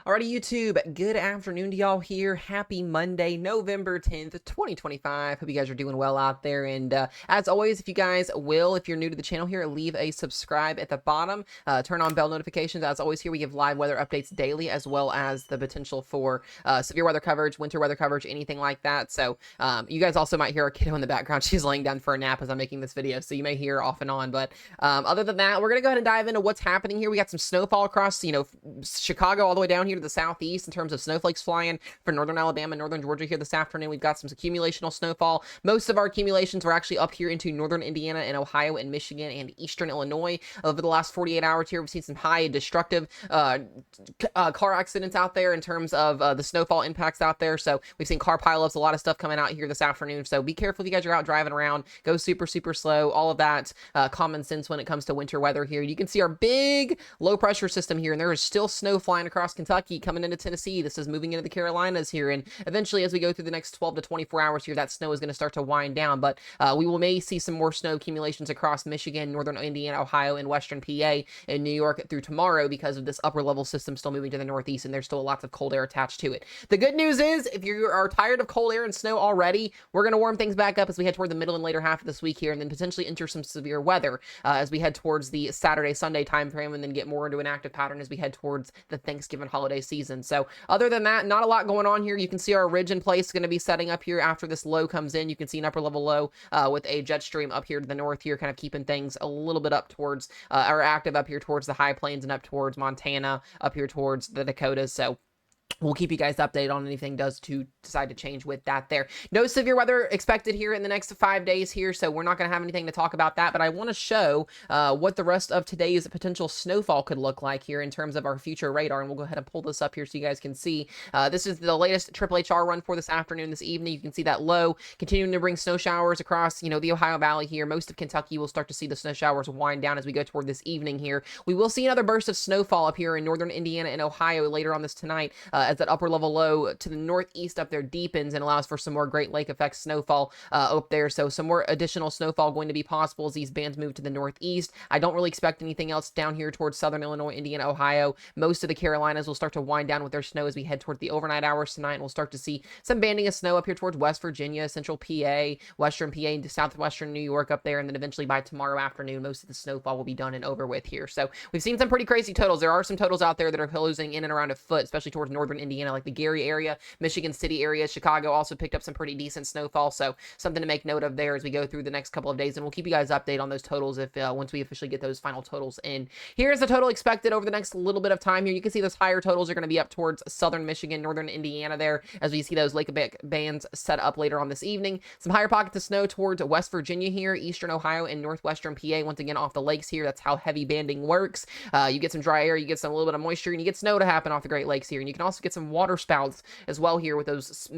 Alrighty, YouTube, good afternoon to y'all here. Happy Monday, November 10th, 2025. Hope you guys are doing well out there. And as always, if you guys will, if you're new to the channel here, leave a subscribe at the bottom. Turn on bell notifications. As always, here we give live weather updates daily, as well as the potential for severe weather coverage, winter weather coverage, anything like that. So you guys also might hear a kiddo in the background. She's laying down for a nap as I'm making this video, so you may hear off and on. But other than that, we're going to go ahead and dive into what's happening here. We got some snowfall across, Chicago all the way down here to the southeast in terms of snowflakes flying for northern Alabama, northern Georgia here this afternoon. We've got some accumulational snowfall. Most of our accumulations were actually up here into northern Indiana and Ohio and Michigan and eastern Illinois. Over the last 48 hours here, we've seen some high destructive car accidents out there in terms of the snowfall impacts out there. So we've seen car pileups, a lot of stuff coming out here this afternoon. So be careful if you guys are out driving around. Go super, super slow. All of that common sense when it comes to winter weather here. You can see our big low pressure system here, and there is still snow flying across Kentucky, coming into Tennessee. This is moving into the Carolinas here, and eventually as we go through the next 12 to 24 hours here, that snow is may start to wind down, but may see some more snow accumulations across Michigan, northern Indiana, Ohio, and western PA and New York through tomorrow because of this upper level system still moving to the northeast, and there's still lots of cold air attached to it. The good news is, if you are tired of cold air and snow already, we're going to warm things back up as we head toward the middle and later half of this week here, and then potentially enter some severe weather as we head towards the Saturday, Sunday time frame, and then get more into an active pattern as we head towards the Thanksgiving holiday season. So other than that, not a lot going on here. You can see our ridge in place going to be setting up here after this low comes in. You can see an upper level low with a jet stream up here to the north here, kind of keeping things a little bit up towards, or active up here towards the high plains and up towards Montana, up here towards the Dakotas. So we'll keep you guys updated on anything does to decide to change with that there. No severe weather expected here in the next 5 days here, so we're not going to have anything to talk about that, but I want to show what the rest of today's potential snowfall could look like here in terms of our future radar, and we'll go ahead and pull this up here so you guys can see. This is the latest Triple HR run for this afternoon, this evening. You can see that low continuing to bring snow showers across, the Ohio Valley here. Most of Kentucky will start to see the snow showers wind down as we go toward this evening here. We will see another burst of snowfall up here in northern Indiana and Ohio later on this tonight, as that upper level low to the northeast up there deepens and allows for some more Great Lake effect snowfall up there. So some more additional snowfall going to be possible as these bands move to the northeast. I don't really expect anything else down here towards southern Illinois, Indiana, Ohio. Most of the Carolinas will start to wind down with their snow as we head toward the overnight hours tonight, and we'll start to see some banding of snow up here towards West Virginia, central PA, western PA, into southwestern New York up there, and then eventually by tomorrow afternoon, most of the snowfall will be done and over with here. So we've seen some pretty crazy totals. There are some totals out there that are closing in and around a foot, especially towards northern Indiana, like the Gary area, Michigan City area. Chicago also picked up some pretty decent snowfall, so something to make note of there as we go through the next couple of days, and we'll keep you guys updated on those totals if once we officially get those final totals in. Here's the total expected over the next little bit of time here. You can see those higher totals are going to be up towards southern Michigan, northern Indiana there, as we see those lake bands set up later on this evening. Some higher pockets of snow towards West Virginia here, eastern Ohio, and northwestern PA, once again off the lakes here. That's how heavy banding works. You get some dry air, you get some a little bit of moisture, and you get snow to happen off the Great Lakes here, and you can also get some water spouts as well here with those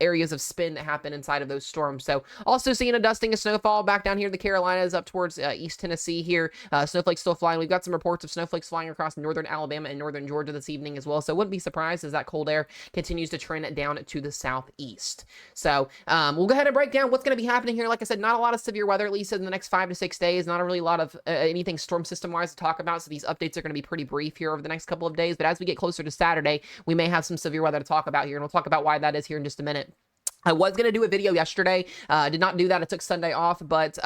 areas of spin that happen inside of those storms. So also seeing a dusting of snowfall back down here in the Carolinas up towards East Tennessee here. Snowflakes still flying. We've got some reports of snowflakes flying across northern Alabama and northern Georgia this evening as well. So wouldn't be surprised as that cold air continues to trend down to the southeast. So we'll go ahead and break down what's going to be happening here. Like I said, not a lot of severe weather, at least in the next 5 to 6 days. Not a really lot of anything storm system wise to talk about. So these updates are going to be pretty brief here over the next couple of days. But as we get closer to Saturday, we may have some severe weather to talk about here, and we'll talk about why that is here in just a minute. I was going to do a video yesterday, did not do that, I took Sunday off, but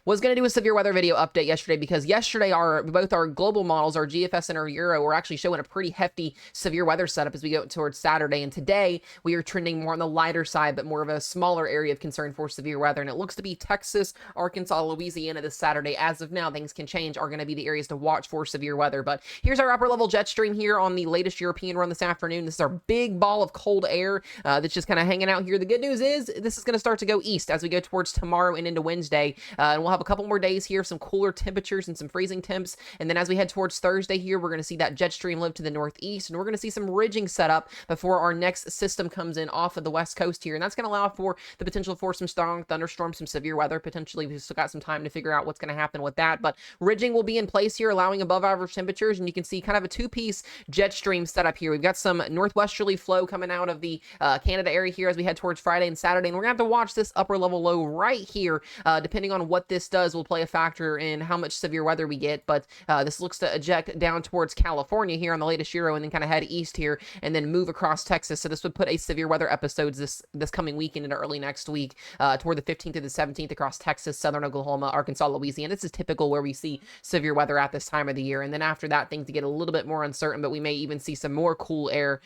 was going to do a severe weather video update yesterday because yesterday both our global models, our GFS and our Euro, were actually showing a pretty hefty severe weather setup as we go towards Saturday, and today we are trending more on the lighter side, but more of a smaller area of concern for severe weather, and it looks to be Texas, Arkansas, Louisiana this Saturday. As of now, things can change, are going to be the areas to watch for severe weather, but here's our upper level jet stream here on the latest European run this afternoon. This is our big ball of cold air that's just kind of hanging out here. The good news is this is going to start to go east as we go towards tomorrow and into Wednesday, and we'll have a couple more days here, some cooler temperatures and some freezing temps, and then as we head towards Thursday here, we're going to see that jet stream live to the northeast, and we're going to see some ridging set up before our next system comes in off of the west coast here, and that's going to allow for the potential for some strong thunderstorms, some severe weather potentially. We've still got some time to figure out what's going to happen with that, but ridging will be in place here, allowing above average temperatures, and you can see kind of a two-piece jet stream setup here. We've got some northwesterly flow coming out of the Canada area here as we head towards towards Friday and Saturday, and we're going to have to watch this upper level low right here. Depending on what this does will play a factor in how much severe weather we get, but this looks to eject down towards California here on the latest Euro and then kind of head east here and then move across Texas. So this would put a severe weather episodes this coming weekend into early next week toward the 15th to the 17th across Texas, southern Oklahoma, Arkansas, Louisiana. This is typical where we see severe weather at this time of the year. And then after that, things get a little bit more uncertain, but we may even see some more cool air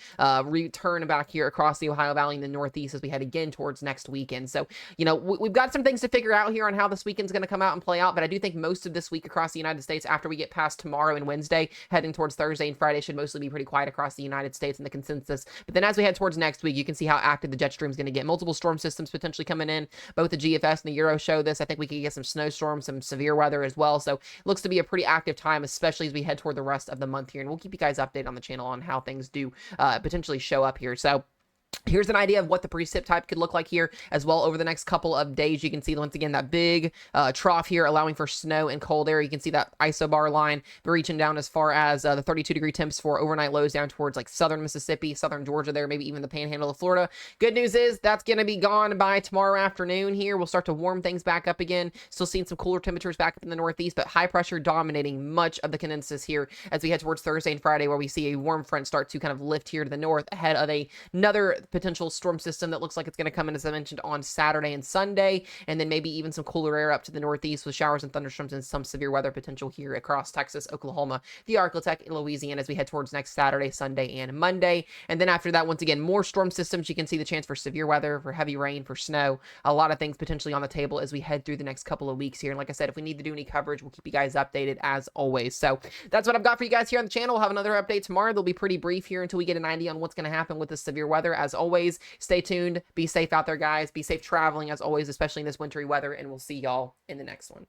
return back here across the Ohio Valley in the Northeast as we head again towards next weekend. So, we've got some things to figure out here on how this weekend's going to come out and play out, but I do think most of this week across the United States, after we get past tomorrow and Wednesday, heading towards Thursday and Friday, should mostly be pretty quiet across the United States in the consensus. But then as we head towards next week, you can see how active the jet stream is going to get. Multiple storm systems potentially coming in. Both the GFS and the Euro show this. I think we could get some snowstorms, some severe weather as well. So it looks to be a pretty active time, especially as we head toward the rest of the month here. And we'll keep you guys updated on the channel on how things do potentially show up here. So here's an idea of what the precip type could look like here as well over the next couple of days. You can see once again that big trough here allowing for snow and cold air. You can see that isobar line reaching down as far as the 32-degree temps for overnight lows down towards like southern Mississippi, southern Georgia there, maybe even the panhandle of Florida. Good news is that's going to be gone by tomorrow afternoon here. We'll start to warm things back up again. Still seeing some cooler temperatures back up in the Northeast, but high pressure dominating much of the consensus here as we head towards Thursday and Friday, where we see a warm front start to kind of lift here to the north ahead of another potential storm system that looks like it's going to come in, as I mentioned, on Saturday and Sunday, and then maybe even some cooler air up to the Northeast with showers and thunderstorms and some severe weather potential here across Texas, Oklahoma, the Arklatex, and Louisiana as we head towards next Saturday, Sunday, and Monday. And then after that, once again, more storm systems. You can see the chance for severe weather, for heavy rain, for snow, a lot of things potentially on the table as we head through the next couple of weeks here. And like I said, if we need to do any coverage, we'll keep you guys updated as always. So that's what I've got for you guys here on the channel. We'll have another update tomorrow. They'll be pretty brief here until we get an idea on what's going to happen with the severe weather. As always, stay tuned. Be safe out there, guys. Be safe traveling, as always, especially in this wintry weather. And we'll see y'all in the next one.